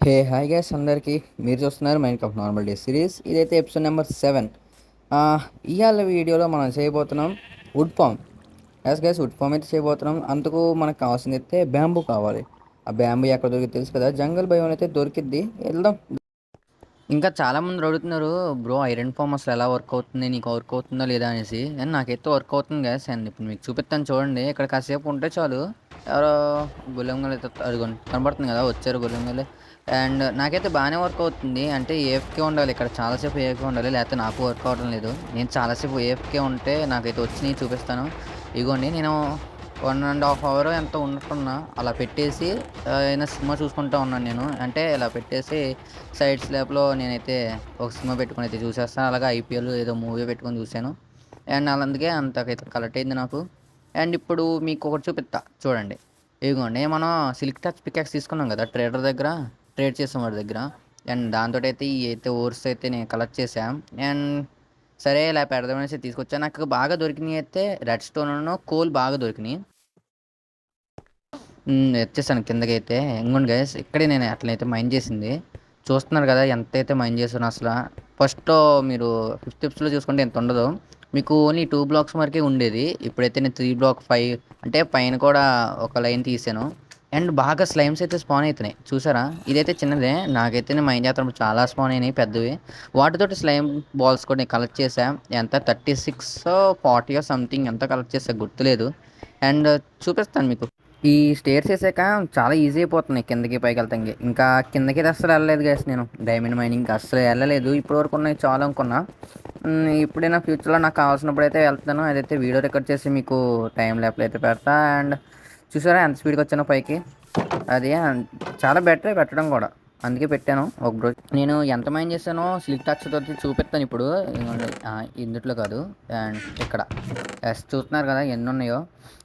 Hi guys అందరికీ. మీరు చూస్తున్నారు mind of normal day series. ఇదైతే ఎపిసోడ్ నెంబర్ 7. ఇవాళ వీడియోలో మనం చేయబోతున్నాం wood farm. Guys wood farm అయితే చేయబోతున్నాం. అందుకు మనకు కావాల్సింది అయితే బ్యాంబూ కావాలి. ఆ బ్యాంబూ ఎక్కడ దొరికి తెలుసు కదా, జంగల్ భయం అయితే దొరికిద్ది. వెళ్దాం. ఇంకా చాలామంది అడుగుతున్నారు, బ్రో ఐరన్ ఫామ్ అసలు ఎలా వర్క్ అవుతుంది, నీకు వర్క్ అవుతుందో లేదా అనేసి. అండ్ నాకైతే వర్క్ అవుతుంది గ్యాస్. అండ్ ఇప్పుడు మీకు చూపిస్తాను చూడండి. ఇక్కడ కాసేపు ఉంటే చాలు ఎవరో గుల్లెంగలు అయితే అదిగోండి కనబడుతుంది కదా, వచ్చారు గుల్లెంగలు. అండ్ నాకైతే బాగానే వర్క్ అవుతుంది. అంటే ఏఎఫ్కే ఉండాలి ఇక్కడ, చాలాసేపు ఏఎఫ్కే ఉండాలి, లేకపోతే నాకు వర్క్ అవ్వడం లేదు. నేను చాలాసేపు ఏఎఫ్కే ఉంటే నాకైతే వచ్చినాయి చూపిస్తాను. ఇగోండి నేను 1.5 అవర్ ఎంత ఉన్నట్టున్నా అలా పెట్టేసి ఏదైనా సినిమా చూసుకుంటూ ఉన్నాను నేను. అంటే ఇలా పెట్టేసి సైడ్ స్లాబ్లో నేనైతే ఒక సినిమా పెట్టుకుని అయితే చూసేస్తాను. అలాగే ఐపీఎల్ ఏదో మూవీ పెట్టుకొని చూశాను. అండ్ అందుకే అంతకైతే కలెక్ట్ అయింది నాకు. అండ్ ఇప్పుడు మీకు ఒకటి చూపిస్తా చూడండి. ఇదిగోండి మనం సిల్క్ టచ్ పికాక్స్ తీసుకున్నాం కదా ట్రేడర్ దగ్గర, ట్రేడ్ చేసాం వాడి దగ్గర. అండ్ దాంతో అయితే ఈ అయితే ఓర్స్ అయితే నేను కలెక్ట్ చేసాం. అండ్ సరే ఇలా పెడదామనేసి తీసుకొచ్చాను. నాకు బాగా దొరికినాయి అయితే రెడ్ స్టోన్ కోల్ బాగా దొరికినాయి. వచ్చేసాను కిందకైతే. ఇంకోండి గైస్, ఇక్కడే నేను అట్లయితే మైండ్ చేసింది. చూస్తున్నారు కదా ఎంతైతే మైండ్ చేసాను అసలు. ఫస్ట్లో మీరు 5th ఎపిసోడ్లో చూసుకుంటే ఎంత ఉండదు, మీకు ఓన్లీ 2 బ్లాక్స్ వరకే ఉండేది. ఇప్పుడైతే నేను 3 బ్లాక్ 5 అంటే పైన కూడా ఒక లైన్ తీసాను. అండ్ బాగా స్లైమ్స్ అయితే స్పాన్ అవుతున్నాయి చూసారా. ఇదైతే చిన్నదే, నాకైతే నేను మైండ్ చేస్తున్నప్పుడు చాలా స్పాన్ అయినాయి పెద్దవి. వాటితోటి స్లైమ్ బాల్స్ కూడా నేను కలెక్ట్ చేశాను. ఎంత 36 40 సంథింగ్ ఎంత కలెక్ట్ చేసా గుర్తులేదు. అండ్ చూపిస్తాను మీకు. ఈ స్టేర్స్ వేసాక చాలా ఈజీ అయిపోతున్నాయి కిందకి పైకి వెళ్తాం. ఇంకా కిందకి అయితే అస్సలు వెళ్ళలేదు గైస్. నేను డైమండ్ మైనింగ్కి అస్సలు వెళ్ళలేదు. ఇప్పటి వరకు ఉన్నాయి చాలా అనుకున్నా. ఇప్పుడైనా ఫ్యూచర్లో నాకు కావాల్సినప్పుడు అయితే వెళ్తాను. అదైతే వీడియో రికార్డ్ చేసి మీకు టైం ల్యాప్లో అయితే పెడతా. అండ్ చూసారా ఎంత స్పీడ్గా వచ్చానో పైకి. అది చాలా బెటరే పెట్టడం కూడా, అందుకే పెట్టాను ఒక రోజు. నేను ఎంత మైండ్ చేశానో స్లిక్ టచ్ తోటి చూపిస్తాను ఇప్పుడు. ఇందుట్లో కాదు అండ్ ఇక్కడ చూస్తున్నారు కదా ఎన్ని ఉన్నాయో.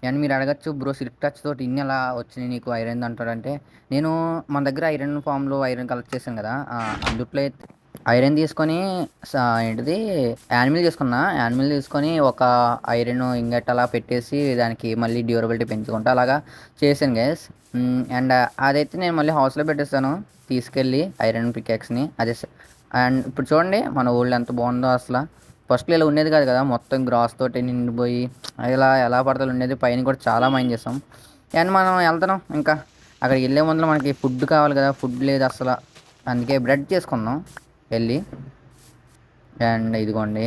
అండ్ మీరు అడగచ్చు, బ్రో స్లిక్ టచ్ తోటి ఇన్ని ఎలా వచ్చినాయి నీకు ఐరన్ అంటారంటే, నేను మన దగ్గర ఐరన్ ఫామ్లో ఐరన్ కలెక్ట్ చేశాను కదా, అందుట్లో ఐరన్ తీసుకొని ఏంటిది యానిమల్ తీసుకున్నా. యానిమల్ తీసుకొని ఒక ఐరన్ ఇంగట్ అలా పెట్టేసి దానికి మళ్ళీ డ్యూరబిలిటీ పెంచుకుంటా అలాగా చేశాను గైస్. అండ్ అదైతే నేను మళ్ళీ హౌస్లో పెట్టేస్తాను తీసుకెళ్ళి ఐరన్ పికాక్స్ని. అదే అండ్ ఇప్పుడు చూడండి మన ఊళ్ళో ఎంత బాగుందో అసలు. ఫస్ట్లో ఇలా ఉండేది కాదు కదా, మొత్తం గ్రాస్ తోటి నిండిపోయి ఇలా ఎలా పడతలు ఉండేది. పైన కూడా చాలా మైండ్ చేస్తాం. అండ్ మనం వెళ్తున్నాం ఇంకా. అక్కడికి వెళ్ళే ముందు మనకి ఫుడ్ కావాలి కదా, ఫుడ్ లేదు అసలు. అందుకే బ్రెడ్ చేసుకుందాం వెళ్ళి. అండ్ ఇదిగోండి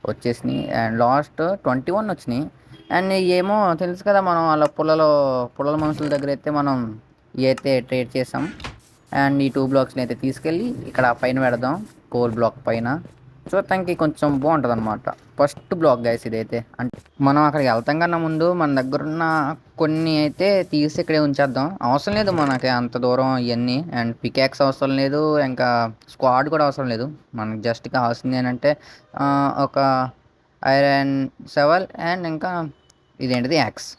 వచ్చేసినాయి. అండ్ లాస్ట్ 21 వచ్చినాయి. అండ్ ఏమో తెలుసు కదా, మనం అలా పుల్లల మనుషుల దగ్గర అయితే మనం ఇవి అయితే ట్రేడ్ చేసాం. అండ్ ఈ 2 బ్లాక్స్ని అయితే తీసుకెళ్ళి ఇక్కడ పైన పెడదాం, కోల్ బ్లాక్ పైన. చూడటానికి కొంచెం బాగుంటుంది అనమాట. ఫస్ట్ బ్లాక్ గైస్ ఇదైతే. అంటే మనం అక్కడికి వెళ్తాం కన్నా ముందు మన దగ్గర ఉన్న కొన్ని అయితే తీసి ఇక్కడే ఉంచేద్దాం. అవసరం లేదు మనకి అంత దూరం ఇవన్నీ. అండ్ పికాక్స్ అవసరం లేదు, ఇంకా స్క్వాడ్ కూడా అవసరం లేదు. మనకి జస్ట్ కావాల్సింది ఏంటంటే ఒక ఐరన్ సెవెల్ అండ్ ఇంకా ఇదేంటిది యాక్స్.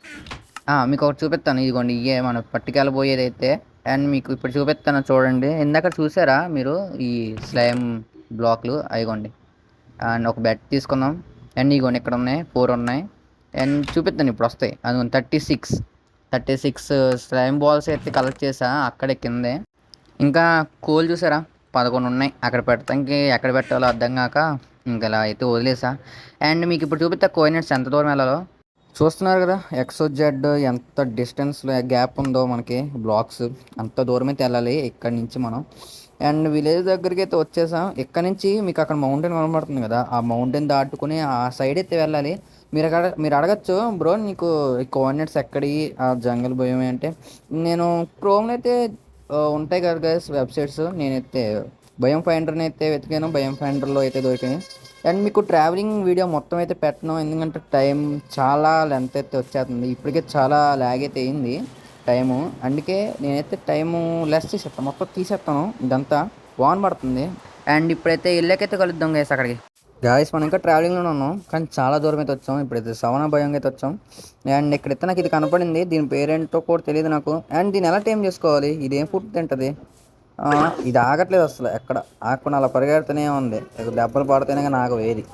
మీకు ఒకటి చూపిస్తాను. ఇదిగోండి ఇవే మనం పట్టుకెళ్ళబోయేది అయితే. అండ్ మీకు ఇప్పుడు చూపిస్తాను చూడండి. ఇందాక చూసారా మీరు ఈ స్లైమ్ బ్లాక్లు అయిగోండి. అండ్ ఒక బెడ్ తీసుకుందాం. అండ్ ఇగోండి ఇక్కడ ఉన్నాయి 4 ఉన్నాయి. అండ్ చూపిస్తాను ఇప్పుడు వస్తాయి. అది 36 స్లైమ్ బాల్స్ అయితే కలెక్ట్ చేసా అక్కడే కిందే. ఇంకా కోల్ చూసారా 11 ఉన్నాయి. అక్కడ పెడతానికి ఎక్కడ పెట్టాలో అర్థం కాక ఇంకా ఇలా అయితే వదిలేసా. అండ్ మీకు ఇప్పుడు చూపిస్తా కోఆర్డినేట్స్ ఎంత దూరం వెళ్ళాలో. చూస్తున్నారు కదా XYZ ఎంత డిస్టెన్స్లో గ్యాప్ ఉందో మనకి బ్లాక్స్. అంత దూరం అయితే వెళ్ళాలి ఇక్కడి నుంచి మనం. అండ్ విలేజ్ దగ్గరికి అయితే వచ్చేసాం. ఇక్కడ నుంచి మీకు అక్కడ మౌంటైన్ కనబడుతుంది కదా, ఆ మౌంటైన్ దాటుకుని ఆ సైడ్ అయితే వెళ్ళాలి. మీరు అడగచ్చు, బ్రో నీకు ఈ కోఆర్డినేట్స్ ఎక్కడి ఆ జంగల్ భయం అంటే, నేను క్రోమ్లో అయితే ఉంటాయి కదా గైస్ వెబ్సైట్స్. నేనైతే భయం ఫైండర్ని అయితే వెతికాను, భయం ఫైండర్లో అయితే దొరికాయి. అండ్ మీకు ట్రావెలింగ్ వీడియో మొత్తం అయితే పెట్టను, ఎందుకంటే టైం చాలా లెంత్ అయితే వచ్చేస్తుంది. ఇప్పటికే చాలా ల్యాగ్ అయితే అయింది టైము. అందుకే నేనైతే టైము లెస్ చేసేస్తాను, మొత్తం తీసేస్తాను. ఇదంతా వాన్ పడుతుంది. అండ్ ఇప్పుడైతే ఇళ్ళకైతే కలుద్దాం గైస్ అక్కడికి. గాయస్ మనం ఇంకా ట్రావెలింగ్లోనే ఉన్నాం, కానీ చాలా దూరం అయితే వచ్చాం. ఇప్పుడైతే సవన భయంగా అయితే వచ్చాం. అండ్ ఇక్కడైతే నాకు ఇది కనపడింది, దీని పేరేంటో కూడా తెలియదు నాకు. అండ్ దీన్ని ఎలా టైం చేసుకోవాలి, ఇది ఏం ఫుడ్ తింటుంది. ఇది ఆగట్లేదు అసలు, ఎక్కడ ఆగకుండా అలా పరిగెడుతూనే ఉంది. దెబ్బలు పడితేనే కానీ ఆగ వేది.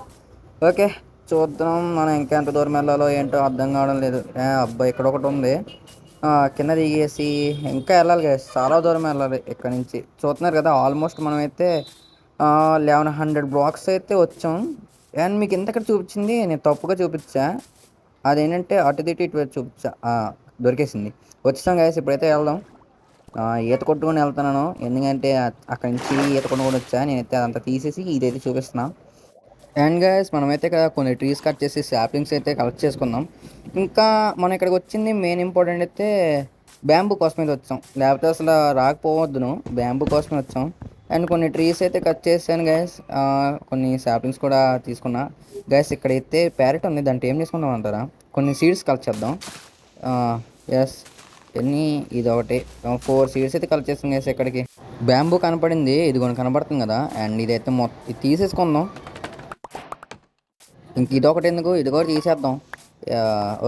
ఓకే చూద్దాం మనం ఇంకెంత దూరం వెళ్ళాలో ఏంటో అర్థం కావడం లేదు. అబ్బాయి ఇక్కడ ఒకటి ఉంది. కింద దిగేసి ఇంకా వెళ్ళాలి గైస్, చాలా దూరం వెళ్ళాలి ఇక్కడ నుంచి. చూస్తున్నారు కదా ఆల్మోస్ట్ మనమైతే 1100 బ్లాక్స్ అయితే వచ్చాం. అండ్ మీకు ఇంతక్కడ చూపించింది నేను తప్పుగా చూపించా. అదేంటంటే అటు తిట్టి ఇటువైపు చూపించా. దొరికేసింది. వచ్చేసాం గైస్, ఇప్పుడైతే వెళ్దాం. ఈత కొట్టుకొని వెళ్తున్నాను, ఎందుకంటే అక్కడి నుంచి ఈత కొట్టుకొని వచ్చా. నేనైతే అదంతా తీసేసి ఇదైతే చూపిస్తున్నా. అండ్ గైస్ మనమైతే ఇక్కడ కొన్ని ట్రీస్ కట్ చేసి సాప్లింగ్స్ అయితే కలెక్ట్ చేసుకుందాం. ఇంకా మనం ఇక్కడికి వచ్చింది మెయిన్ ఇంపార్టెంట్ అయితే బ్యాంబూ కోసం అయితే వచ్చాం, లేకపోతే అసలు రాకపోవద్దును. బ్యాంబూ కోసమే వచ్చాం. అండ్ కొన్ని ట్రీస్ అయితే కట్ చేశాను గైస్, కొన్ని సాప్లింగ్స్ కూడా తీసుకున్నా. గైస్ ఇక్కడైతే ప్యారెట్ ఉంది, దాంట్లో ఏం చేసుకుందాం అంటారా? కొన్ని సీడ్స్ కలెక్ట్ చేద్దాం. ఎస్, ఎన్ని, ఇది ఒకటి 4 సీడ్స్ అయితే కలెక్ట్ చేస్తాం గైస్. ఇక్కడికి బ్యాంబూ కనపడింది, ఇది కొన్ని కనపడుతుంది కదా. అండ్ ఇదైతే మొత్తం ఇది తీసేసుకుందాం. ఇంక ఇదొకటి ఎందుకు, ఇది కూడా తీసేద్దాం.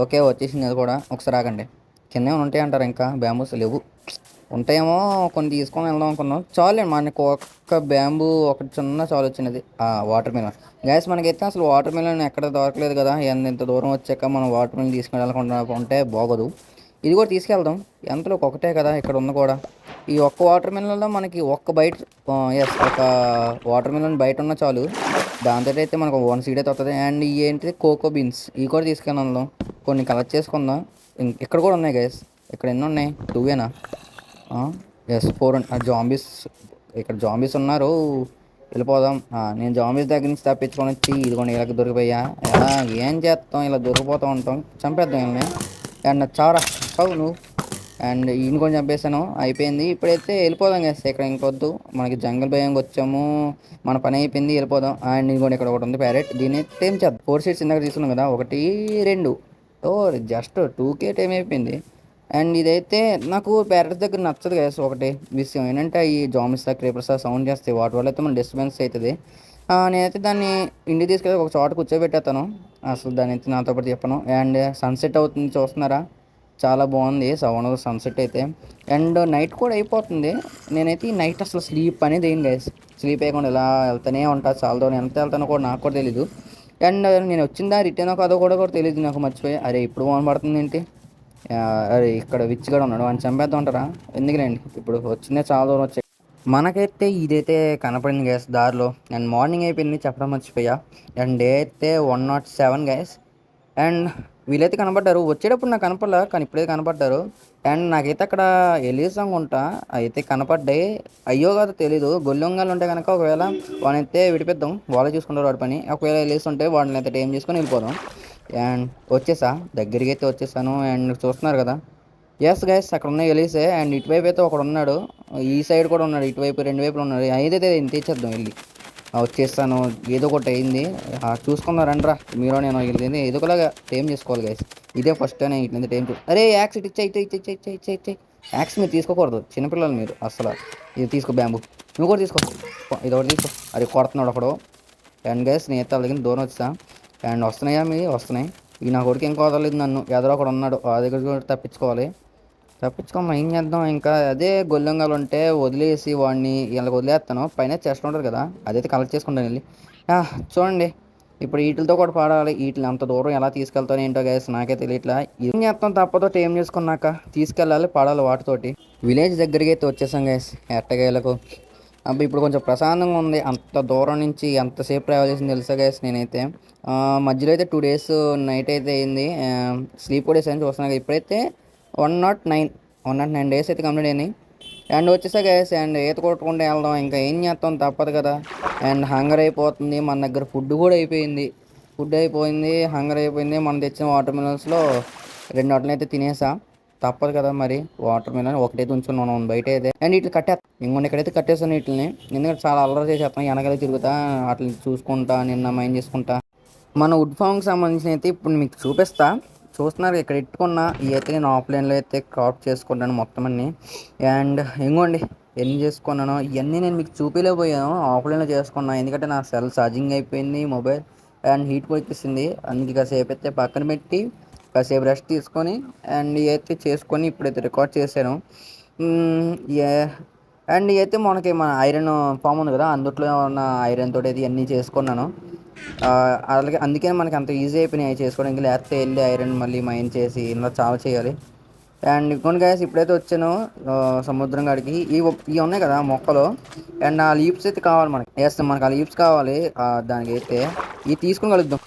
ఓకే, వచ్చేసింది అది కూడా. ఒకసారి ఆగండి, కింద ఏమైనా ఉంటాయి అంటారు? ఇంకా బ్యాంబూస్ లేవు. ఉంటాయేమో, కొన్ని తీసుకొని వెళ్దాం అనుకున్నాం. చాలు మనకు ఒక్క బ్యాంబూ ఒకటి చిన్న చాలు వచ్చినది. వాటర్ మిలన్ గ్యాస్, మనకైతే అసలు వాటర్ మిలన్ ఎక్కడ దొరకలేదు కదా. ఇంత దూరం వచ్చాక మనం వాటర్ మిలన్ తీసుకుని వెళ్ళకుండా ఉంటే బాగోదు. ఇది కూడా తీసుకెళ్దాం, ఎంతలో ఒకటే కదా ఇక్కడ ఉంది కూడా. ఈ ఒక్క వాటర్ మిలన్లో మనకి ఒక్క బయట, ఎస్, ఒక వాటర్ మిలన్ బయట ఉన్న చాలు. దాంతో అయితే మనకు 1 సీడ్ అయితే వస్తుంది. అండ్ ఇవి ఏంటిది, కోకో బీన్స్, ఇవి కూడా తీసుకెళ్దాం. కొన్ని కలెక్ట్ చేసుకుందాం. ఇక్కడ కూడా ఉన్నాయి గైస్. ఇక్కడ ఎన్ని ఉన్నాయి, 2ఏనా? ఎస్, 4. జాంబీస్, ఇక్కడ జాంబీస్ ఉన్నారు, వెళ్ళిపోదాం. నేను జాంబీస్ దగ్గర నుంచి తప్పించుకొని వచ్చి ఇదిగోండి ఇలాగ దొరికిపోయా. ఎలా ఏం చేస్తాం, ఇలా దొరికిపోతూ ఉంటాం. చంపేద్దాం వీళ్ళని. అండ్ చారా చదువు నువ్వు. అండ్ ఈయన కొంచెం చంపేసాను, అయిపోయింది. ఇప్పుడైతే వెళ్ళిపోదాం కదా, ఇక్కడ ఇంకొద్దు. మనకి జంగల్ భయంకి వచ్చాము, మన పని అయిపోయింది, వెళ్ళిపోదాం. అండ్ ఇంకోటి ఇక్కడ ఒకటి ఉంది ప్యారెట్, దీన్ని టైం చేద్దాం. 4 సీట్స్ ఇందాక తీసుకున్నాం కదా, 1 2. ఓ, జస్ట్ 2K టైం అయిపోయింది. అండ్ ఇదైతే నాకు ప్యారెట్స్ దగ్గర నచ్చదు కదా. ఒకటి విషయం ఏంటంటే ఈ జామిస్ క్రీపర్స్ సౌండ్ చేస్తాయి, వాటి వల్ల అయితే మన డిస్టర్బెన్స్ అవుతుంది. నేనైతే దాన్ని ఇంటికి తీసుకెళ్ళి ఒక చోట కూర్చోబెట్టేస్తాను. అసలు దాని అయితే నాతో పాటు చెప్పను. అండ్ సన్సెట్ అవుతుంది, చూస్తున్నారా? చాలా బాగుంది సౌండ్ సన్సెట్ అయితే. అండ్ నైట్ కూడా అయిపోతుంది. నేనైతే ఈ నైట్ అసలు స్లీప్ అనేది ఏం గైస్, స్లీప్ అయ్యకుండా ఇలా వెళ్తూనే ఉంటా. చాలా దూరం ఎంత వెళ్తానో కూడా నాకు కూడా తెలీదు. అండ్ నేను వచ్చిందా రిటర్న్ కాదో కూడా తెలియదు నాకు, మర్చిపోయి. అరే ఇప్పుడు ఫోన్ పడుతుంది ఏంటి? అరే ఇక్కడ విచ్ కూడా ఉన్నాడు, అని చంపేద్దాం ఉంటారా? ఎందుకులేండి, ఇప్పుడు వచ్చిందే చాలా దూరం వచ్చాయి. మనకైతే ఇదైతే కనపడింది గ్యాస్ దారిలో. అండ్ మార్నింగ్ అయిపోయింది, చెప్పడం మర్చిపోయా. అండ్ డే అయితే 107 గ్యాస్. అండ్ వీళ్ళైతే కనపడ్డారు, వచ్చేటప్పుడు నాకు కనపడలే, కానీ ఇప్పుడైతే కనపడ్డారు. అండ్ నాకైతే అక్కడ ఎలీసాంగ్ ఉంటా అయితే కనపడ్డాయి. అయ్యో కాదు తెలీదు. గొల్లొంగాలు ఉంటే కనుక ఒకవేళ వాడినైతే విడిపిద్దాం, వాళ్ళే చూసుకుంటారు వాడి పని. ఒకవేళ ఎలీస్ ఉంటే వాడిని అయితే టైం చేసుకొని వెళ్ళిపోదాం. అండ్ వచ్చేసా, దగ్గరికి అయితే వచ్చేసాను. అండ్ చూస్తున్నారు కదా, ఎస్ గైస్ అక్కడ ఉన్న ఎలీసే. అండ్ ఇటువైపు అయితే ఒకడు ఉన్నాడు, ఈ సైడ్ కూడా ఉన్నాడు, ఇటువైపు 2 వైపులు ఉన్నాడు. అయితే తెచ్చేద్దాం వెళ్ళి. వచ్చేస్తాను, ఏదో ఒకటి అయింది. చూసుకుందాం రండ్రా, మీరు నేను వెళ్ళింది ఏదో ఒకలాగా టైం చేసుకోవాలి గైస్. ఇదే ఫస్ట్ టైం ఇట్లా టైం అరే యాక్స్ ఇటు ఇచ్చే. యాక్స్ మీరు తీసుకోకూడదు, చిన్నపిల్లలు మీరు అసలు. ఇది తీసుకో బ్యాంబు, నువ్వు కూడా తీసుకో, ఇది ఒకటి తీసుకో. అది కొడుతున్నాడు ఒకడు. అండ్ గైస్ నేనైతే వాళ్ళ దగ్గర దూరం వచ్చా. అండ్ వస్తున్నాయా మీ వస్తున్నాయి. ఈ నా కొడుకు ఇంకా వదలలేదు నన్ను, ఎదరో ఒకడు ఉన్నాడు, ఆ దగ్గర కూడా తప్పించుకోవాలి. తప్పించుకోమా, ఏం చేద్దాం. ఇంకా అదే గొల్లొంగలు ఉంటే వదిలేసి వాడిని ఇలా వదిలేస్తాను. పైన చెస్ట్ ఉంటుంది కదా, అదైతే కలెక్ట్ చేసుకుంటాను వెళ్ళి. చూడండి, ఇప్పుడు వీటితో కూడా పాడాలి. వీటిని అంత దూరం ఎలా తీసుకెళ్తాను ఏంటో గైస్, నాకే తెలియట్లా. ఏం చేస్తాం, తప్పతో టైం చేసుకున్నాక తీసుకెళ్ళాలి, పాడాలి వాటితోటి. విలేజ్ దగ్గరికి అయితే వచ్చేసాం గైస్, ఎట్టగేలకు. అబ్బా ఇప్పుడు కొంచెం ప్రశాంతంగా ఉంది. అంత దూరం నుంచి ఎంతసేపు ట్రావెల్ చేసింది తెలుసా గైస్ నేనైతే. మధ్యలో అయితే 2 డేస్ నైట్ అయితే అయింది. స్లీప్ కూడా వేసాను, చూస్తున్నాను. ఇప్పుడైతే 109 డేస్ అయితే కంప్లీట్ అయినాయి. అండ్ వచ్చేసా గైస్. అండ్ ఈత కొట్టుకుంటూ వెళ్దాం, ఇంకా ఏం చేస్తాం, తప్పదు కదా. అండ్ హంగర్ అయిపోతుంది, మన దగ్గర ఫుడ్ కూడా అయిపోయింది. ఫుడ్ అయిపోయింది, హంగర్ అయిపోయింది. మనం తెచ్చిన వాటర్ మిలన్స్లో 2 వాటిని అయితే తినేసా. తప్పదు కదా మరి, వాటర్ మిలన్ ఒకటైతే ఉంచుకున్నాను బయట అయితే. అండ్ ఇట్లా ఇంకొన్ని ఇక్కడైతే కట్టేస్తాను వీటిని, ఎందుకంటే చాలా అల్లరి చేసేస్తాను. వెనకాల తిరుగుతా, వాటిని చూసుకుంటా, నిన్న మైండ్ చేసుకుంటా. మన వుడ్ ఫామ్కి సంబంధించిన అయితే ఇప్పుడు మీకు చూపిస్తా. చూస్తున్నారు ఇక్కడ ఇట్టుకున్న ఈ అయితే నేను ఆఫ్లైన్లో అయితే క్రాప్ చేసుకుంటాను మొత్తం అన్ని. అండ్ ఇంకోండి ఎన్ని చేసుకున్నాను ఇవన్నీ నేను మీకు చూపించలేకపోయాను, ఆఫ్లైన్లో చేసుకున్నా. ఎందుకంటే నా సెల్ ఛార్జింగ్ అయిపోయింది మొబైల్. అండ్ హీట్ కూడా ఎక్కిస్తుంది, అందుకే కాసేపు అయితే పక్కన పెట్టి కాసేపు రెస్ట్ తీసుకొని అండ్ ఇవి అయితే చేసుకొని ఇప్పుడైతే రికార్డ్ చేశాను. అండ్ ఇవి అయితే మనకి మన ఐరన్ ఫామ్ ఉంది కదా, అందుట్లో ఉన్న ఐరన్ తోటి అయితే ఇవన్నీ చేసుకున్నాను. అలాగే అందుకే మనకి అంత ఈజీ అయిపోయినాయి చేసుకోవడానికి. లేకపోతే వెళ్ళి ఐరన్ మళ్ళీ మైన్ చేసి ఇలా చాలా చేయాలి. అండ్ ఇంకోటి గైస్ ఇప్పుడైతే వచ్చాను సముద్రం కాడికి ఇవి ఉన్నాయి కదా మొక్కలు. అండ్ ఆ లీవ్స్ అయితే కావాలి మనకి. వేస్తాం మనకి ఆ లీవ్స్ కావాలి. దానికి అయితే ఇవి తీసుకుని కలుద్దాం.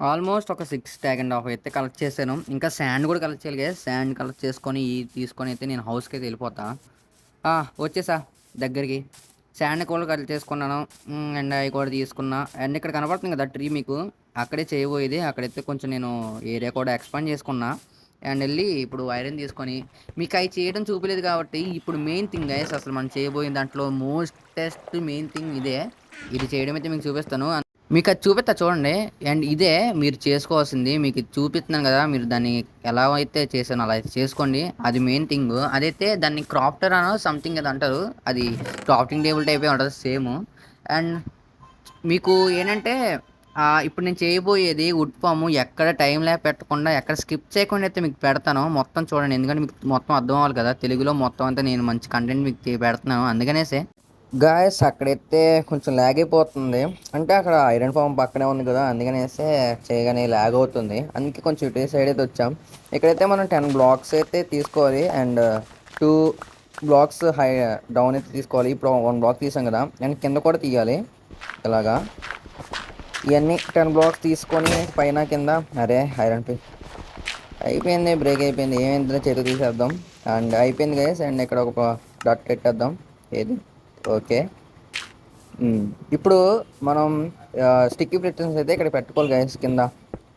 ఆల్మోస్ట్ ఒక 6.5 అయితే కలెక్ట్ చేశాను. ఇంకా శాండ్ కూడా కలెక్ట్ చేయాలి కదా. శాండ్ కలెక్ట్ చేసుకొని తీసుకొని అయితే నేను హౌస్కి అయితే వెళ్ళిపోతా. వచ్చేసా దగ్గరికి. శాండ్ కూడా కలెక్ట్ చేసుకున్నాను. అండ్ అవి కూడా తీసుకున్నా. అండ్ ఇక్కడ కనపడుతుంది కదా ట్రీ మీకు, అక్కడే చేయబోయేది. అక్కడైతే కొంచెం నేను ఏరియా కూడా ఎక్స్పాండ్ చేసుకున్నా. అండ్ వెళ్ళి ఇప్పుడు ఐరన్ తీసుకొని మీకు అవి చేయడం చూపలేదు కాబట్టి ఇప్పుడు మెయిన్ థింగ్ గైస్, అసలు మనం చేయబోయే దాంట్లో మోస్టెస్ట్ మెయిన్ థింగ్ ఇదే. ఇది చేయడం అయితే మీకు చూపిస్తాను. మీకు అది చూపిస్తా చూడండి. అండ్ ఇదే మీరు చేసుకోవాల్సింది. మీకు ఇది చూపిస్తున్నాను కదా, మీరు దాన్ని ఎలా అయితే చేశానో అలా అయితే చేసుకోండి. అది మెయిన్ థింగ్. అదైతే దాన్ని క్రాఫ్టర్ అనో సంథింగ్ అది అంటారు. అది క్రాఫ్టింగ్ టేబుల్ టైపే ఉంటుంది సేమ్. అండ్ మీకు ఏంటంటే ఇప్పుడు నేను చేయబోయేది వుడ్ ఫామ్ ఎక్కడ టైం ల్యాబ్ పెట్టకుండా ఎక్కడ స్కిప్ చేయకుండా అయితే మీకు పెడతాను. మొత్తం చూడండి, ఎందుకంటే మీకు మొత్తం అర్థం అవ్వాలి కదా. తెలుగులో మొత్తం అంతా నేను మంచి కంటెంట్ మీకు పెడుతున్నాను అందుకనేసే. గాయస్ అక్కడైతే కొంచెం ల్యాగ్ అయిపోతుంది. అంటే అక్కడ ఐరన్ ఫామ్ పక్కనే ఉంది కదా, అందుకనేసి చేయగానే ల్యాగ్ అవుతుంది. అందుకే కొంచెం ఇటు సైడ్ అయితే వచ్చాం. ఇక్కడైతే మనం 10 బ్లాక్స్ అయితే తీసుకోవాలి. అండ్ 2 బ్లాక్స్ హై డౌన్ అయితే తీసుకోవాలి. ఇప్పుడు 1 బ్లాక్ తీసాం కదా, అండ్ కింద కూడా తీయాలి. ఇలాగా ఇవన్నీ 10 బ్లాక్స్ తీసుకొని పైన కింద. అరే ఐరన్ పీ అయిపోయింది, బ్రేక్ అయిపోయింది. ఏమైందో చేతి తీసేద్దాం. అండ్ అయిపోయింది గైస్. అండ్ ఇక్కడ ఒక డాట్ పెట్టేద్దాం. ఏది ఓకే. ఇప్పుడు మనం స్టిక్కీ ప్రిటన్స్ అయితే ఇక్కడ పెట్టుకోవాలి గైస్. కింద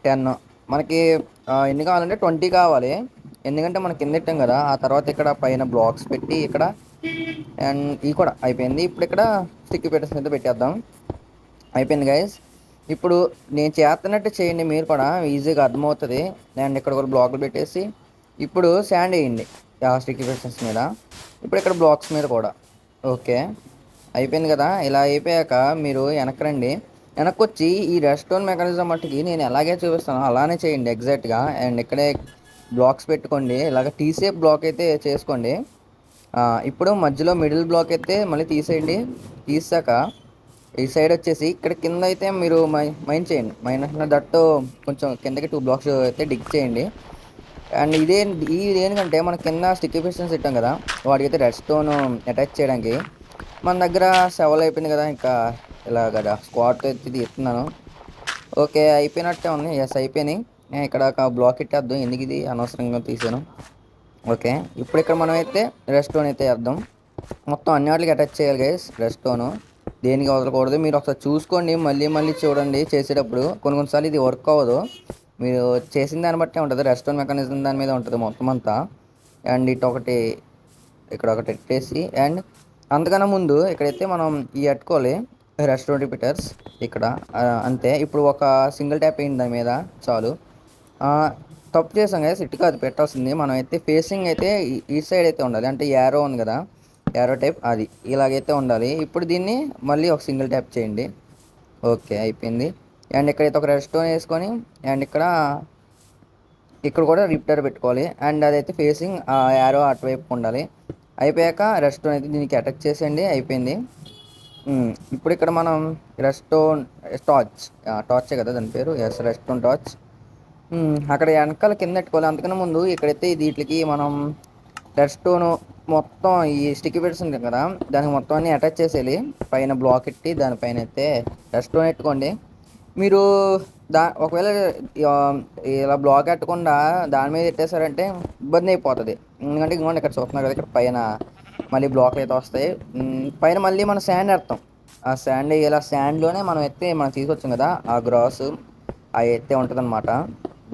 10 మనకి ఎన్ని కావాలంటే 20 కావాలి. ఎందుకంటే మనం కింద పెట్టాం కదా, ఆ తర్వాత ఇక్కడ పైన బ్లాక్స్ పెట్టి ఇక్కడ. అండ్ ఇది కూడా అయిపోయింది. ఇప్పుడు ఇక్కడ స్టిక్కీ ప్రిటన్స్ అయితే పెట్టేద్దాం. అయిపోయింది గైస్. ఇప్పుడు నేను చేస్తున్నట్టు చేయండి, మీరు కూడా ఈజీగా అర్థమవుతుంది. అండ్ ఇక్కడ కూడా బ్లాక్లు పెట్టేసి ఇప్పుడు శాండ్ వేయండి స్టిక్కీ ప్రిటన్స్ మీద. ఇప్పుడు ఇక్కడ బ్లాక్స్ మీద కూడా. ఓకే అయిపోయింది కదా. ఇలా అయిపోయాక మీరు వెనక్కి రండి. వెనక్కి వచ్చి ఈ రెస్టోన్ మెకానిజం మట్టుకి నేను ఎలాగే చూపిస్తానో అలానే చేయండి ఎగ్జాక్ట్గా. అండ్ ఇక్కడే బ్లాక్స్ పెట్టుకోండి. ఇలాగ టీ షేప్ బ్లాక్ అయితే చేసుకోండి. ఇప్పుడు మధ్యలో మిడిల్ బ్లాక్ అయితే మళ్ళీ తీసేయండి. తీసాక ఈ సైడ్ వచ్చేసి ఇక్కడ కింద అయితే మీరు మైన్ చేయండి. మైన్ అంటే దట్టు కొంచెం కిందకి 2 బ్లాక్స్ అయితే డిగ్ చేయండి. అండ్ ఇది ఏంటంటే మన కింద స్టిక్కీ పిస్టన్స్ ఇట్టాం కదా, వాటికి అయితే రెడ్ స్టోన్ అటాచ్ చేయడానికి. మన దగ్గర సెవెల్ అయిపోయింది కదా, ఇంకా ఇలా కదా స్క్వాట్ ఎత్తి తీస్తున్నాను. ఓకే అయిపోయినట్టే ఉంది. ఎస్ అయిపోయినాయి. ఇక్కడ ఒక బ్లాక్ ఇట్టేద్దాం. ఎందుకు ఇది అనవసరంగా తీసాను. ఓకే ఇప్పుడు ఇక్కడ మనం అయితే రెడ్ స్టోన్ అయితే వేద్దాం. మొత్తం అన్ని వాటికి అటాచ్ చేయాలి గైస్ రెడ్ స్టోను. దేనికి వదలకూడదు. మీరు ఒకసారి చూసుకోండి, మళ్ళీ మళ్ళీ చూడండి చేసేటప్పుడు. కొన్నిసార్లు ఇది వర్క్ అవ్వదు. మీరు చేసిన దాన్ని బట్టే ఉంటుంది. రెడ్ స్టోన్ మెకానిజం దాని మీద ఉంటుంది మొత్తం అంతా. అండ్ ఇటు ఒకటి ఇక్కడ ఒకటి పెట్టేసి. అండ్ అంతకన్నా ముందు ఇక్కడైతే మనం ఈ పెట్టుకోవాలి రెస్టారెంట్ రిపీటర్స్ ఇక్కడ. అంతే. ఇప్పుడు ఒక సింగిల్ ట్యాప్ అయింది దాని మీద చాలు. తప్పు చేసాం కదా, ఇటు కాదు పెట్టాల్సింది. మనం అయితే ఫేసింగ్ అయితే ఈ సైడ్ అయితే ఉండాలి. అంటే యారో ఉంది కదా, యారో టైప్ అది ఇలాగైతే ఉండాలి. ఇప్పుడు దీన్ని మళ్ళీ ఒక సింగిల్ ట్యాప్ చేయండి. ఓకే అయిపోయింది. అండ్ ఇక్కడైతే ఒక రెడ్ స్టోన్ వేసుకొని అండ్ ఇక్కడ కూడా రిపీటర్ పెట్టుకోవాలి. అండ్ అదైతే ఫేసింగ్ యారో అటువైపు ఉండాలి. అయిపోయాక రెడ్ స్టోన్ అయితే దీనికి అటాచ్ చేసేయండి. అయిపోయింది. ఇప్పుడు ఇక్కడ మనం రెడ్ స్టోన్ టార్చే కదా దాని పేరు. Yes red stone torch. అక్కడ వెనకాల కింద పెట్టుకోవాలి. అంతకన్నా ముందు ఇక్కడైతే వీటికి మనం రెడ్ స్టోన్ మొత్తం ఈ స్టిక్కీ బిట్స్ ఉంటుంది కదా, దానికి మొత్తం అన్ని అటాచ్ చేసేయాలి. పైన బ్లాక్ ఎట్టి దానిపైన అయితే రెడ్ స్టోన్ పెట్టుకోండి. మీరు ఒకవేళ ఇలా బ్లాక్ పెట్టకుండా దాని మీద పెట్టేశారంటే ఇబ్బంది అయిపోతుంది. ఎందుకంటే ఇంకోండి ఇక్కడ చూస్తున్నారు కదా, ఇక్కడ పైన మళ్ళీ బ్లాక్లు అయితే వస్తాయి. పైన మళ్ళీ మనం శాండ్ వేస్తాం. ఆ శాండ్ ఇలా శాండ్లోనే మనం మనం తీసుకొచ్చాం కదా, ఆ గ్రాస్ అవి అయితే ఉంటుంది అనమాట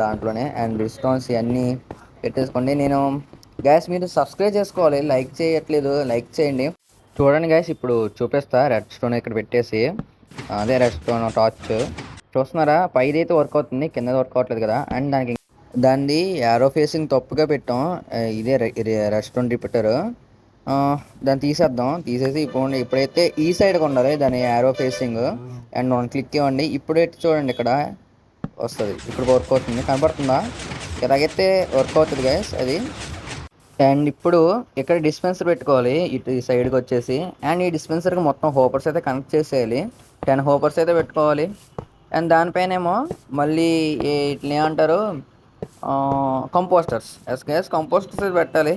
దాంట్లోనే. అండ్ స్టోన్స్ ఇవన్నీ పెట్టేసుకోండి. నేను గ్యాస్ మీరు సబ్స్క్రైబ్ చేసుకోవాలి, లైక్ చేయట్లేదు, లైక్ చేయండి. చూడండి గ్యాస్ ఇప్పుడు చూపిస్తా. రెడ్ స్టోన్ ఇక్కడ పెట్టేసి అదే రెడ్ స్టోన్ టార్చ్ చూస్తున్నారా, పైది అయితే వర్క్ అవుతుంది, కింద వర్క్ అవ్వట్లేదు కదా. అండ్ దాన్ని యారో ఫేసింగ్ తప్పుగా పెట్టాం. ఇదే రెస్టారెంట్ రిపీటర్. దాన్ని తీసేద్దాం. తీసేసి ఇప్పుడైతే ఈ సైడ్కి ఉండాలి దాని యారో ఫేసింగ్. అండ్ 1 క్లిక్ ఇవ్వండి. ఇప్పుడైతే చూడండి ఇక్కడ వస్తుంది. ఇప్పుడు వర్క్ అవుతుంది, కనపడుతుందా? ఇలాగైతే వర్క్ అవుతుంది గైస్ అది. అండ్ ఇప్పుడు ఇక్కడ డిస్పెన్సర్ పెట్టుకోవాలి ఇటు ఈ సైడ్కి వచ్చేసి. అండ్ ఈ డిస్పెన్సర్కి మొత్తం హోపర్స్ అయితే కనెక్ట్ చేసేయాలి. 10 హోపర్స్ అయితే పెట్టుకోవాలి. అండ్ దానిపైనేమో మళ్ళీ ఇట్లా ఏమంటారు, కంపోస్టర్స్, ఎస్కేఎస్ కంపోస్టర్స్ అయితే పెట్టాలి.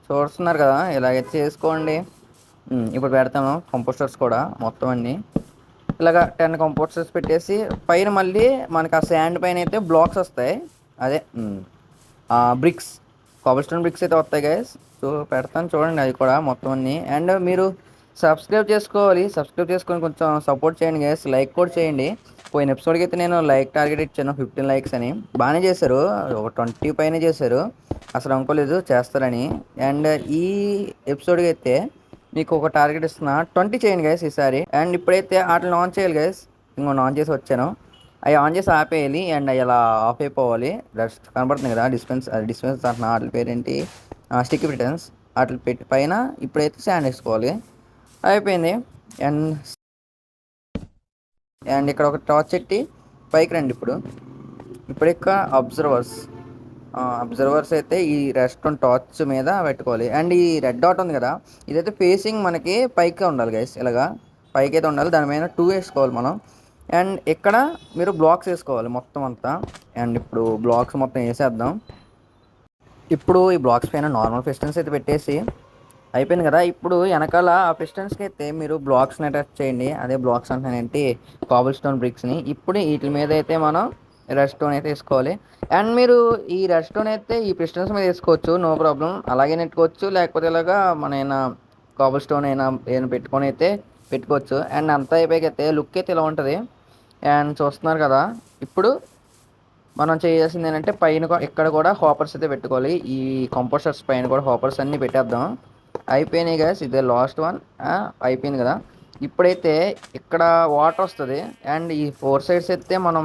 చూస్తున్నారు కదా, ఇలాగైతే చేసుకోండి. ఇప్పుడు పెడతాను కంపోస్టర్స్ కూడా మొత్తం అన్నీ. ఇలాగా 10 కంపోస్టర్స్ పెట్టేసి పైన మళ్ళీ మనకి ఆ శాండ్ పైన అయితే బ్లాక్స్ వస్తాయి. అదే బ్రిక్స్, కాబుల్ స్టోన్ బ్రిక్స్ అయితే వస్తాయి గైస్. సో పెడతాను చూడండి అది కూడా మొత్తం అన్ని. అండ్ మీరు సబ్స్క్రైబ్ చేసుకోవాలి, సబ్స్క్రైబ్ చేసుకొని కొంచెం సపోర్ట్ చేయండి గైస్. లైక్ కూడా చేయండి. పోయిన ఎపిసోడ్కి అయితే నేను లైక్ టార్గెట్ ఇచ్చాను 15 likes అని. బాగానే చేశారు, ఒక 20 పైన చేశారు. అసలు అనుకోలేదు చేస్తారని. అండ్ ఈ ఎపిసోడ్కి అయితే మీకు ఒక టార్గెట్ ఇస్తున్నా, 20 చేయండి గైస్ ఈసారి. అండ్ ఇప్పుడైతే వాటిని ఆన్ చేయాలి గైస్. ఇంకొన్ని ఆన్ చేసి వచ్చాను, అవి ఆన్ చేసి ఆపేయాలి. అండ్ అవి అలా ఆఫ్ అయిపోవాలి. రెస్ట్ కనబడుతుంది కదా, డిస్పెన్స్ అంటున్నా, వాటి పేరేంటి, స్టిక్కీ బ్రిటన్స్. వాటి పెట్టి పైన ఇప్పుడైతే శాండ్ వేసుకోవాలి. అయిపోయింది. అండ్ అండ్ ఇక్కడ ఒక టార్చ్ పెట్టి పైకి రండి. ఇప్పుడు ఇక్కడ అబ్జర్వర్స్ అయితే ఈ రెస్టారెంట్ టార్చ్ మీద పెట్టుకోవాలి. అండ్ ఈ రెడ్ డాట్ ఉంది కదా, ఇదైతే ఫేసింగ్ మనకి పైకి ఉండాలి గైస్. ఇలాగా పైకి అయితే ఉండాలి, దాని మీద 2 వేసుకోవాలి మనం. అండ్ ఇక్కడ మీరు బ్లాక్స్ వేసుకోవాలి మొత్తం అంతా. అండ్ ఇప్పుడు బ్లాక్స్ మొత్తం వేసేద్దాం. ఇప్పుడు ఈ బ్లాక్స్ పైన నార్మల్ పిస్టన్స్ అయితే పెట్టేసి అయిపోయింది కదా. ఇప్పుడు వెనకాల ఆ పిస్టన్స్కి అయితే మీరు బ్లాక్స్ని అటాచ్ చేయండి. అదే బ్లాక్స్ అంటానేంటి, కాబుల్ స్టోన్ బ్రిక్స్ని. ఇప్పుడు వీటి మీద అయితే మనం రెడ్ స్టోన్ అయితే వేసుకోవాలి. అండ్ మీరు ఈ రెడ్ స్టోన్ అయితే ఈ పిస్టన్స్ మీద వేసుకోవచ్చు, నో ప్రాబ్లం. అలాగే నెట్టుకోవచ్చు, లేకపోతే ఇలాగా మన అయినా కాబుల్ స్టోన్ అయినా ఏదైనా పెట్టుకొని అయితే పెట్టుకోవచ్చు. అండ్ అంతా అయిపోయాక అయితే లుక్ అయితే ఇలా ఉంటుంది. అండ్ చూస్తున్నారు కదా, ఇప్పుడు మనం చేయాల్సింది ఏంటంటే పైన ఇక్కడ కూడా హాపర్స్ అయితే పెట్టుకోవాలి. ఈ కంపోస్టర్స్ పైన కూడా హాపర్స్ అన్నీ పెట్టేద్దాం. అయిపోయినాయి గైస్, ఇదే లాస్ట్ వన్. అయిపోయింది కదా. ఇప్పుడైతే ఇక్కడ వాటర్ వస్తుంది. అండ్ ఈ 4 sides అయితే మనం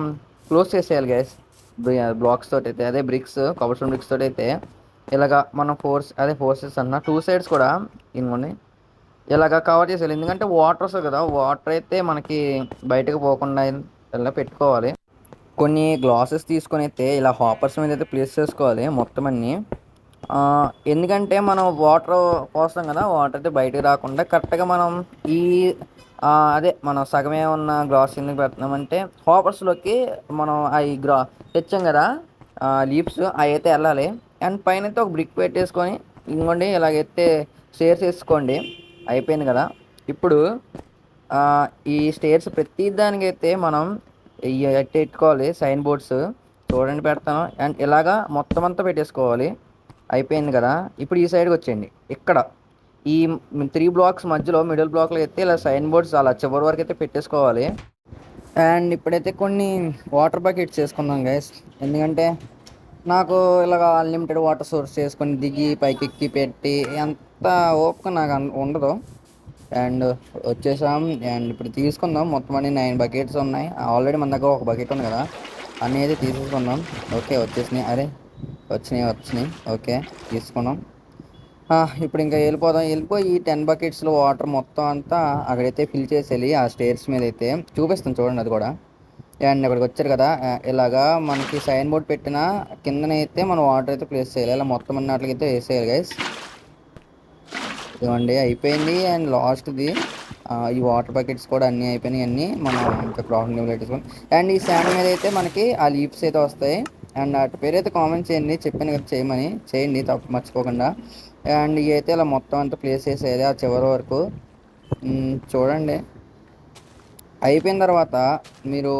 క్లోజ్ చేసేయాలి గైస్, బ్లాక్స్ తోటి అయితే, అదే బ్రిక్స్, కబర్స్టోన్ బ్రిక్స్ తోటి అయితే. ఇలాగా మనం అదే 4 sides అన్న 2 sides కూడా ఇనుకోండి ఇలాగ కవర్ చేసేయాలి. ఎందుకంటే వాటర్ వస్తుంది కదా, వాటర్ అయితే మనకి బయటకు పోకుండా ఇలా పెట్టుకోవాలి. కొన్ని గ్లాసెస్ తీసుకొని అయితే ఇలా హాపర్స్ మీద అయితే ప్లేస్ చేసుకోవాలి మొత్తం అన్నీ. ఎందుకంటే మనం వాటర్ పోస్తాం కదా, వాటర్ అయితే బయటకు రాకుండా కరెక్ట్గా మనం ఈ అదే మనం సగమే ఉన్న గ్లాస్ ఎందుకు పెడుతున్నామంటే హాపర్స్లోకి మనం అవి తెచ్చాం కదా లీవ్స్, అవి అయితే వెళ్ళాలి. అండ్ పైన అయితే ఒక బ్రిక్ పెట్టేసుకొని ఇంకోండి ఇలాగైతే స్టేర్స్ వేసుకోండి. అయిపోయింది కదా. ఇప్పుడు ఈ స్టేర్స్ ప్రతి దానికైతే మనం పెట్టుకోవాలి సైన్ బోర్డ్స్. చూడండి పెడతాను. అండ్ ఇలాగా మొత్తం అంతా పెట్టేసుకోవాలి. అయిపోయింది కదా. ఇప్పుడు ఈ సైడ్కి వచ్చేయండి. ఇక్కడ ఈ 3 blocks మధ్యలో మిడిల్ బ్లాక్లో అయితే ఇలా సైన్ బోర్డ్స్ అలా చివరి వరకు అయితే పెట్టేసుకోవాలి. అండ్ ఇప్పుడైతే కొన్ని వాటర్ బకెట్స్ చేసుకుందాం గైస్. ఎందుకంటే నాకు ఇలాగ అన్లిమిటెడ్ వాటర్ సోర్స్ చేసుకొని దిగి పైకి ఎక్కి పెట్టి అంత ఓపిక నాకు ఉండదు. అండ్ వచ్చేసాం. అండ్ ఇప్పుడు తీసుకుందాం మొత్తం అన్ని 9 buckets ఉన్నాయి. ఆల్రెడీ మన దగ్గర ఒక బకెట్ ఉంది కదా, అన్నీ అయితే తీసేసుకుందాం. ఓకే వచ్చేసినాయి, అరే వచ్చినాయి. ఓకే తీసుకున్నాం. ఇప్పుడు ఇంకా వెళ్ళిపోయి ఈ 10 bucketsలో వాటర్ మొత్తం అంతా అక్కడైతే ఫిల్ చేసేయాలి. ఆ స్టేర్స్ మీద అయితే చూపిస్తాను చూడండి అది కూడా. అండ్ ఇక్కడికి వచ్చారు కదా, ఇలాగా మనకి సైన్ బోర్డ్ పెట్టిన కిందనైతే మనం వాటర్ అయితే ప్లేస్ చేయాలి. ఇలా మొత్తం అన్ని వాటికైతే వేసేయాలి గైస్. ఇదిగోండి అయిపోయింది. అండ్ లాస్ట్ది ఈ వాటర్ బకెట్స్ కూడా అన్నీ అయిపోయినాయి. అన్నీ మనం ఇంకా క్రాఫ్ట్ లెవెల్ పెట్టేసుకోండి. అండ్ ఈ శాండ్ మీద అయితే మనకి ఆ లీవ్స్ అయితే వస్తాయి. అండ్ వాటి పేరు అయితే కామెంట్ చేయండి, చెప్పాను కదా చేయమని, చేయండి తప్పు మర్చిపోకుండా. అండ్ ఇవి అయితే ఇలా మొత్తం అంతా ప్లేస్ చేసేది ఆ చివరి వరకు. చూడండి అయిపోయిన తర్వాత మీరు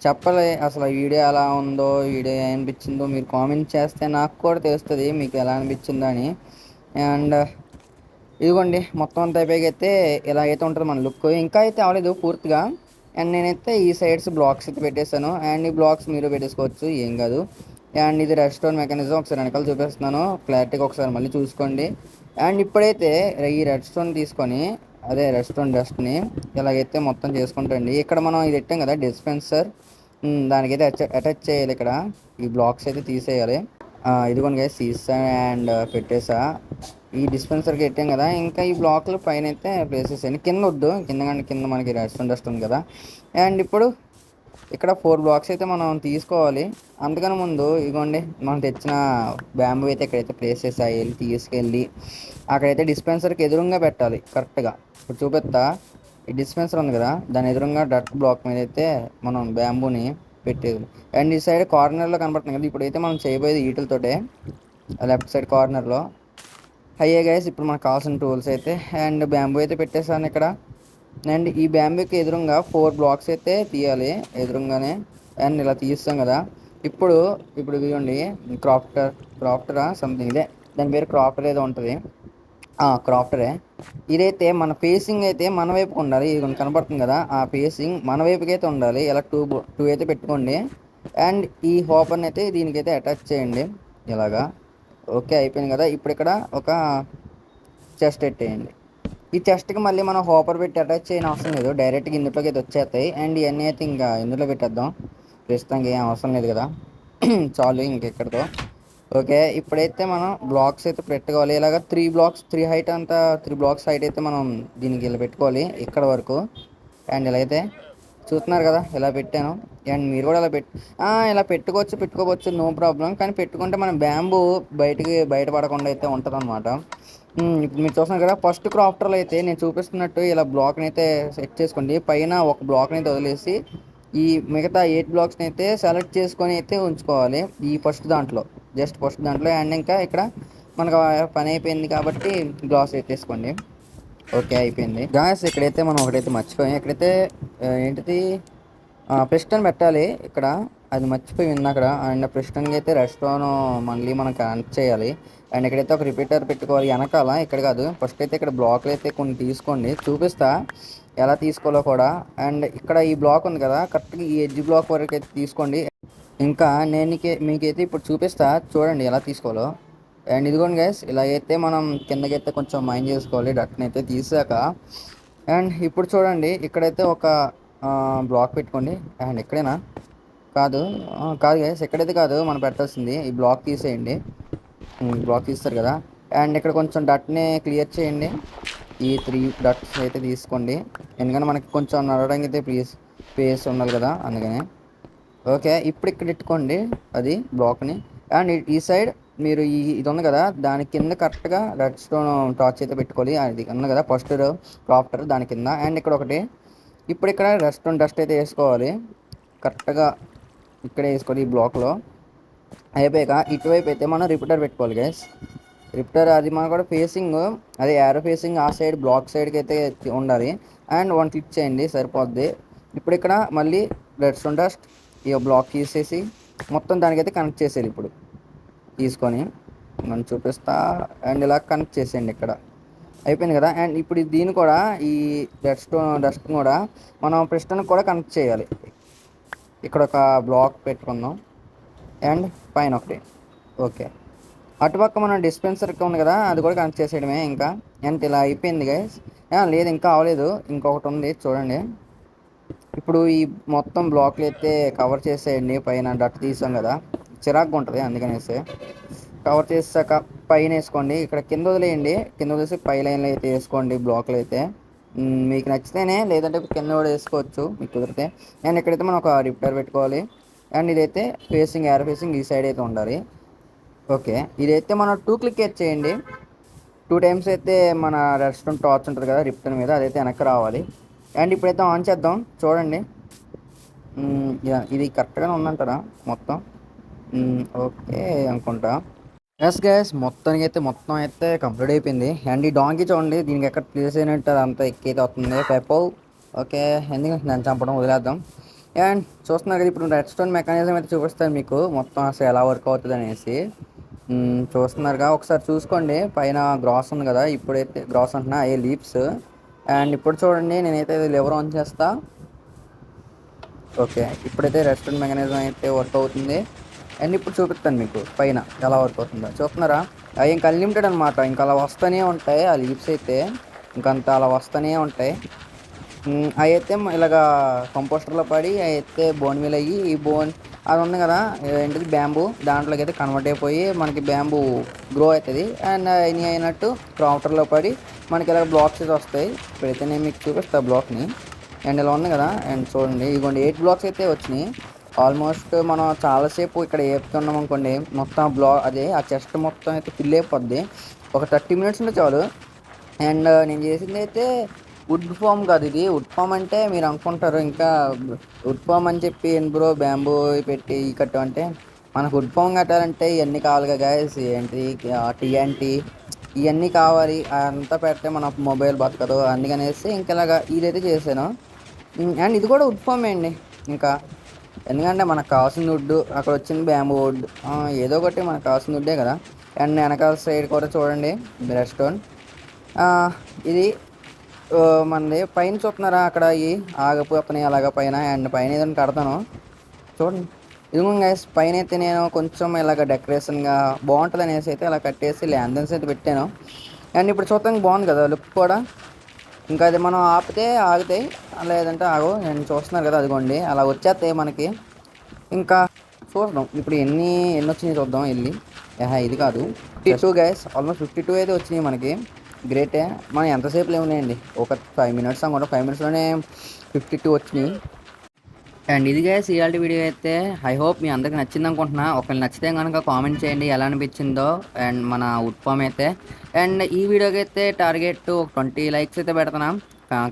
చెప్పలే అసలు వీడియో ఎలా ఉందో, వీడియో ఏమనిపించిందో మీరు కామెంట్ చేస్తే నాకు కూడా తెలుస్తుంది మీకు ఎలా అనిపించిందో అని. అండ్ ఇదిగోండి మొత్తం అంతా అయిపోయితే ఇలాగైతే ఉంటుంది మన లుక్. ఇంకా అయితే అవ్వలేదు పూర్తిగా. అండ్ నేనైతే ఈ సైడ్స్ బ్లాక్స్ అయితే పెట్టేస్తాను. అండ్ ఈ బ్లాక్స్ మీరు పెట్టేసుకోవచ్చు, ఏం కాదు. అండ్ ఇది రెడ్ మెకానిజం ఒకసారి వెనకాల చూపిస్తున్నాను, క్లారిటీగా ఒకసారి మళ్ళీ చూసుకోండి. అండ్ ఇప్పుడైతే ఈ రెడ్ స్టోన్ తీసుకొని అదే రెడ్ డస్ట్ని ఇలాగైతే మొత్తం చేసుకుంటండి. ఇక్కడ మనం ఇది పెట్టాం కదా డిస్పెన్సర్, దానికైతే అటాచ్ చేయాలి. ఇక్కడ ఈ బ్లాక్స్ అయితే తీసేయాలి. ఇదిగోండి గైస్ తీసా అండ్ పెట్టేసా. ఈ డిస్పెన్సర్కి పెట్టాం కదా, ఇంకా ఈ బ్లాక్లు పైన అయితే ప్లేస్ చేసేయండి. కింద వద్దు, కింద మనకి రెడ్ డస్ట్ ఉంది కదా. అండ్ ఇప్పుడు ఇక్కడ 4 బ్లాక్స్ అయితే మనం తీసుకోవాలి. అందుకని ముందు ఇగోండి మనం తెచ్చిన బ్యాంబూ అయితే ఇక్కడైతే ప్లేస్ చేసి తీసుకెళ్ళి అక్కడైతే డిస్పెన్సర్కి ఎదురుగా పెట్టాలి కరెక్ట్గా. ఇప్పుడు చూపిస్తా. ఈ డిస్పెన్సర్ ఉంది కదా, దాని ఎదురుగా డట్ బ్లాక్ మీద అయితే మనం బ్యాంబూని పెట్టేది. అండ్ ఈ సైడ్ కార్నర్లో కనబడుతుంది కదా, ఇప్పుడైతే మనం చేయబోయేది వీటితోటే. లెఫ్ట్ సైడ్ కార్నర్లో అయ్యే గైస్ ఇప్పుడు మనకు కావాల్సిన టూల్స్ అయితే. అండ్ బ్యాంబూ అయితే పెట్టేసాను ఇక్కడ. అండ్ ఈ బ్యాంబూకి ఎదురుగా 4 బ్లాక్స్ అయితే తీయాలి ఎదురుగానే. అండ్ ఇలా తీస్తాం కదా. ఇప్పుడు ఇప్పుడు ఇదిగోండి క్రాఫ్టరా సంథింగ్ ఇదే, దాని పేరు క్రాఫ్టర్ ఏదో ఉంటుంది. క్రాఫ్టరే. ఇదైతే మన ఫేసింగ్ అయితే మన వైపుకి ఉండాలి. ఇది కనబడుతుంది కదా, ఆ ఫేసింగ్ మన వైపుకి అయితే ఉండాలి. ఇలా టూ అయితే పెట్టుకోండి. అండ్ ఈ హోపర్ని అయితే దీనికైతే అటాచ్ చేయండి ఇలాగా. ఓకే అయిపోయింది కదా. ఇప్పుడు ఇక్కడ ఒక చెస్ట్ పెట్టేయండి. ఈ చెస్ట్కి మళ్ళీ మనం హోపర్ పెట్టి అటాచ్ చేయని అవసరం లేదు, డైరెక్ట్గా ఇందులోకి అయితే వచ్చేస్తాయి. అండ్ ఇవన్నీ అయితే ఇంకా ఇందులో పెట్టేద్దాం, ప్రస్తుతానికి ఏం అవసరం లేదు కదా. చాలు ఇంకెక్కడితో. ఓకే ఇప్పుడైతే మనం బ్లాక్స్ అయితే పెట్టుకోవాలి. ఇలాగ 3 హైట్ అంతా 3 బ్లాక్స్ హైట్ అయితే మనం దీనికి ఇలా పెట్టుకోవాలి ఇక్కడ వరకు. అండ్ ఇలా అయితే చూస్తున్నారు కదా ఇలా పెట్టాను. అండ్ మీరు కూడా ఇలా పెట్టుకోవచ్చు నో ప్రాబ్లం. కానీ పెట్టుకుంటే మన బ్యాంబూ బయటపడకుండా అయితే ఉంటుంది అనమాట. ఇప్పుడు మీరు చూస్తున్నారు కదా, ఫస్ట్ క్రాఫ్టర్లో అయితే నేను చూపిస్తున్నట్టు ఇలా బ్లాక్ని అయితే సెట్ చేసుకోండి. పైన ఒక బ్లాక్ని అయితే వదిలేసి ఈ మిగతా 8 బ్లాక్స్ని అయితే సెలెక్ట్ చేసుకొని అయితే ఉంచుకోవాలి ఈ ఫస్ట్ దాంట్లో. అండ్ ఇంకా ఇక్కడ మనకు పని అయిపోయింది కాబట్టి గ్లాస్ ఎత్తేసుకోండి. ఓకే అయిపోయింది గాయస్. ఇక్కడైతే మనం ఒకటైతే మర్చిపోయాం. ఇక్కడైతే ఏంటిది పిస్టన్ పెట్టాలి ఇక్కడ, అది మర్చిపోయింది అక్కడ. అండ్ పిస్టన్కి అయితే రెస్టోన్ మళ్ళీ మనం కనెక్ట్ చేయాలి. అండ్ ఇక్కడైతే ఒక రిపీటర్ పెట్టుకోవాలి వెనకాల, ఇక్కడ కాదు. ఫస్ట్ అయితే ఇక్కడ బ్లాక్లు అయితే కొన్ని తీసుకోండి, చూపిస్తా ఎలా తీసుకోవాలో కూడా. అండ్ ఇక్కడ ఈ బ్లాక్ ఉంది కదా, కరెక్ట్గా ఈ ఎడ్జ్ బ్లాక్ వరకు అయితే తీసుకోండి. ఇంకా నేను మీకైతే ఇప్పుడు చూపిస్తా చూడండి ఎలా తీసుకోవాలో. అండ్ ఇదిగోండి గైస్, ఇలా అయితే మనం కిందకైతే కొంచెం మైండ్ చేసుకోవాలి డట్ని అయితే తీసాక. అండ్ ఇప్పుడు చూడండి ఇక్కడైతే ఒక బ్లాక్ పెట్టుకోండి. అండ్ ఎక్కడైనా కాదు కాదు గైస్, ఎక్కడైతే కాదు మనం పెట్టాల్సింది ఈ బ్లాక్ తీసేయండి. బ్లాక్ తీస్తారు కదా. అండ్ ఇక్కడ కొంచెం డట్ని క్లియర్ చేయండి. ఈ 3 డట్స్ అయితే తీసుకోండి, ఎందుకంటే మనకి కొంచెం నడవడానికి అయితే ప్లేస్ ఉండాలి కదా అందుకని. ఓకే ఇప్పుడు ఇక్కడ పెట్టుకోండి అది బ్లాక్ని. అండ్ ఈ సైడ్ మీరు ఇది ఉంది కదా, దాని కింద కరెక్ట్గా రెడ్ స్టోన్ టార్చ్ అయితే పెట్టుకోవాలి. అది ఉంది కదా ఫస్ట్ క్రాఫ్టర్ దాని కింద. అండ్ ఇక్కడ ఒకటి ఇప్పుడు ఇక్కడ రెడ్ స్టోన్ డస్ట్ అయితే వేసుకోవాలి కరెక్ట్గా, ఇక్కడే వేసుకోవాలి ఈ బ్లాక్లో. అయిపోయాక ఇటువైపు అయితే మనం రిపీటర్ పెట్టుకోవాలి గైస్. రిపీటర్ అది మనం కూడా ఫేసింగ్, అది యారో ఫేసింగ్ ఆ సైడ్ బ్లాక్ సైడ్కి అయితే ఉండాలి. అండ్ 1 క్లిక్ చేయండి సరిపోద్ది. ఇప్పుడు ఇక్కడ మళ్ళీ రెడ్ స్టోన్ డస్ట్ ఈ బ్లాక్ తీసేసి మొత్తం దానికైతే కనెక్ట్ చేసేది ఇప్పుడు తీసుకొని మనం చూపిస్తా. అండ్ ఇలా కనెక్ట్ చేసేయండి ఇక్కడ. అయిపోయింది కదా. అండ్ ఇప్పుడు దీన్ని కూడా ఈ రెడ్ స్టోన్ డస్ట్ కూడా మనం పిస్టన్ కూడా కనెక్ట్ చేయాలి. ఇక్కడ ఒక బ్లాక్ పెట్టుకుందాం అండ్ పైన ఒకటి. ఓకే అటుపక్క మనం డిస్పెన్సర్కి ఉంది కదా, అది కూడా కనెక్ట్ చేసేయడమే ఇంకా. అండ్ ఇలా అయిపోయింది గైస్. లేదు ఇంకా అవ్వలేదు, ఇంకొకటి ఉంది చూడండి. ఇప్పుడు ఈ మొత్తం బ్లాక్లు అయితే కవర్ చేసేయండి. పైన డట్ తీసాం కదా, చిరాకుగా ఉంటుంది అందుకనేసి. కవర్ చేసాక పైన వేసుకోండి, ఇక్కడ కింద వదిలేయండి. కింద వదిలేసి పై లైన్లో అయితే వేసుకోండి బ్లాక్లు అయితే. మీకు నచ్చితేనే, లేదంటే కింద కూడా వేసుకోవచ్చు మీకు కుదిరితే. అండ్ ఇక్కడైతే మనం ఒక రిపీటర్ పెట్టుకోవాలి. అండ్ ఇదైతే యారో ఫేసింగ్ ఈ సైడ్ అయితే ఉండాలి. ఓకే ఇదైతే మనం 2 క్లిక్ చేయండి. 2 టైమ్స్ అయితే మన రెస్టారెంట్ టార్చ్ ఉంటుంది కదా రిపీటర్ మీద, అదైతే వెనక్కి రావాలి. అండ్ ఇప్పుడైతే ఆన్ చేద్దాం చూడండి. ఇది కరెక్ట్గానే ఉందంటారా మొత్తం? ఓకే అనుకుంటా. ఎస్ గ్యాస్ మొత్తం అయితే కంప్లీట్ అయిపోయింది. అండ్ ఈ డాంకీ చూడండి, దీనికి ఎక్కడ ప్లేస్ అయినట్టు అదంతా ఎక్కైతే అవుతుంది పెప్పో. ఓకే ఎందుకంటే దాన్ని చంపడం వదిలేద్దాం. అండ్ చూస్తున్నారు కదా ఇప్పుడు రెడ్ స్టోన్ మెకానిజం అయితే చూపిస్తాను మీకు మొత్తం అసలు ఎలా వర్క్ అవుతుంది అనేసి. చూస్తున్నారుగా ఒకసారి చూసుకోండి. పైన గ్రాస్ ఉంది కదా, ఇప్పుడైతే గ్రాస్ అంటున్నా ఏ లీప్స్. అండ్ ఇప్పుడు చూడండి నేనైతే లివర్ ఆన్ చేస్తా. ఓకే ఇప్పుడైతే రెడ్ స్టోన్ మెకానిజం అయితే వర్క్ అవుతుంది. అండ్ ఇప్పుడు చూపిస్తాను మీకు పైన ఎలా వర్క్ అవుతుందో. చూస్తున్నారా అవి ఇంకా అన్లిమిటెడ్ అనమాట, ఇంకా అలా వస్తూనే ఉంటాయి ఆ లీవ్స్ అయితే, ఇంకంత అలా వస్తూనే ఉంటాయి. అవి అయితే ఇలాగా కంపోస్టర్లో పడి అవి అయితే బోన్ మీల్ అయ్యి ఈ బోన్ అది ఉంది కదా ఏంటిది బ్యాంబూ, దాంట్లోకి అయితే కన్వర్ట్ అయిపోయి మనకి బ్యాంబూ గ్రో అవుతుంది. అండ్ అవి అయినట్టు క్రాఫ్టర్లో పడి మనకి ఇలా బ్లాక్స్ అయితే వస్తాయి. ఇప్పుడైతే నేను మీకు చూపిస్తాను బ్లాక్ని. అండ్ ఇలా ఉంది కదా, అండ్ చూడండి ఇదిగోండి 8 బ్లాక్స్ అయితే వచ్చినాయి. ఆల్మోస్ట్ మనం చాలాసేపు ఇక్కడ ఏపుతున్నాం అనుకోండి, మొత్తం అదే ఆ చెస్ట్ మొత్తం అయితే ఫిల్ అయిపోద్ది. ఒక 30 మినిట్స్ ఉంటే చాలు. అండ్ నేను చేసింది అయితే వుడ్ ఫామ్ కాదు, ఇది వుడ్ ఫామ్ అంటే మీరు అనుకుంటారు ఇంకా వుడ్ ఫామ్ అని చెప్పి ఏంటి బ్రో బ్యాంబూ పెట్టి కట్టు అంటే, మనకు వుడ్ ఫామ్ కట్టాలంటే ఇవన్నీ కావాలిగా గాయస్, ఏంటి టీఎన్టీ ఇవన్నీ కావాలి. అంతా పెడితే మన మొబైల్ బతకదు, అందుకనేసి ఇంకెలాగా ఇదైతే చేశాను. అండ్ ఇది కూడా వుడ్ ఫామే అండి. ఇంకా ఎందుకంటే మనకు కావాల్సిన వుడ్ అక్కడ వచ్చింది బ్యాంబూ వుడ్, ఏదో ఒకటి మనకు కావాల్సిన వుడ్డే కదా. అండ్ వెనకాల సైడ్ కూడా చూడండి బ్రష్ స్టోన్. ఇది మనది పైన చూస్తున్నారా అక్కడ ఈ ఆగపోతున్నాయి అలాగా పైన, అండ్ పైన ఏదైనా కడతాను చూడండి. ఇదిగో గైస్ పైన అయితే నేను కొంచెం ఇలాగ డెకరేషన్గా బాగుంటుంది అనేసి అయితే అలా కట్టేసి ల్యాంథన్స్ అయితే పెట్టాను. అండ్ ఇప్పుడు చూడటానికి బాగుంది కదా లుక్ కూడా. ఇంకా అది మనం ఆపితే ఆగుతాయి, లేదంటే ఆగవు. నేను చూస్తున్నారు కదా అదిగోండి అలా వచ్చేస్తాయి మనకి. ఇంకా చూద్దాం ఇప్పుడు ఎన్ని ఎన్ని వచ్చినాయి చూద్దాం వెళ్ళి. ఇది కాదు 52 గైస్, ఆల్మోస్ట్ 52 అయితే వచ్చినాయి మనకి. గ్రేటే. మనం ఎంతసేపు ఉన్నాయండి, ఒక 5 మినిట్స్ అనుకుంటా, 5 మినిట్స్లోనే 52 వచ్చినాయి. అండ్ ఇది గైస్ ఇవాళ వీడియో అయితే ఐ హోప్ మీ అందరికి నచ్చింది అనుకుంటున్నా. ఒకవేళ నచ్చితే కనుక కామెంట్ చేయండి ఎలా అనిపించిందో అండ్ మన వుడ్ ఫామ్ అయితే. అండ్ ఈ వీడియోకి అయితే టార్గెట్ ఒక 20 లైక్స్ అయితే పెడుతున్నాం,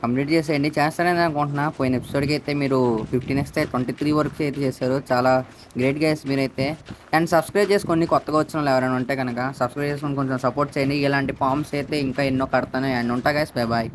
కంప్లీట్ చేసేయండి. చేస్తారని అనుకుంటున్నా. పోయిన ఎపిసోడ్కి అయితే మీరు 15 ఇస్తే 23 వరకు అయితే చేశారు, చాలా గ్రేట్ గైస్ మీరైతే. అండ్ సబ్స్క్రైబ్ చేసుకోండి కొత్తగా వచ్చిన వాళ్ళు ఎవరైనా ఉంటే కనుక సబ్స్క్రైబ్ చేసుకొని కొంచెం సపోర్ట్ చేయండి. ఇలాంటి ఫామ్స్ అయితే ఇంకా ఎన్నో కడతాను. అండ్ ఉంటా గైస్, బై బాయ్.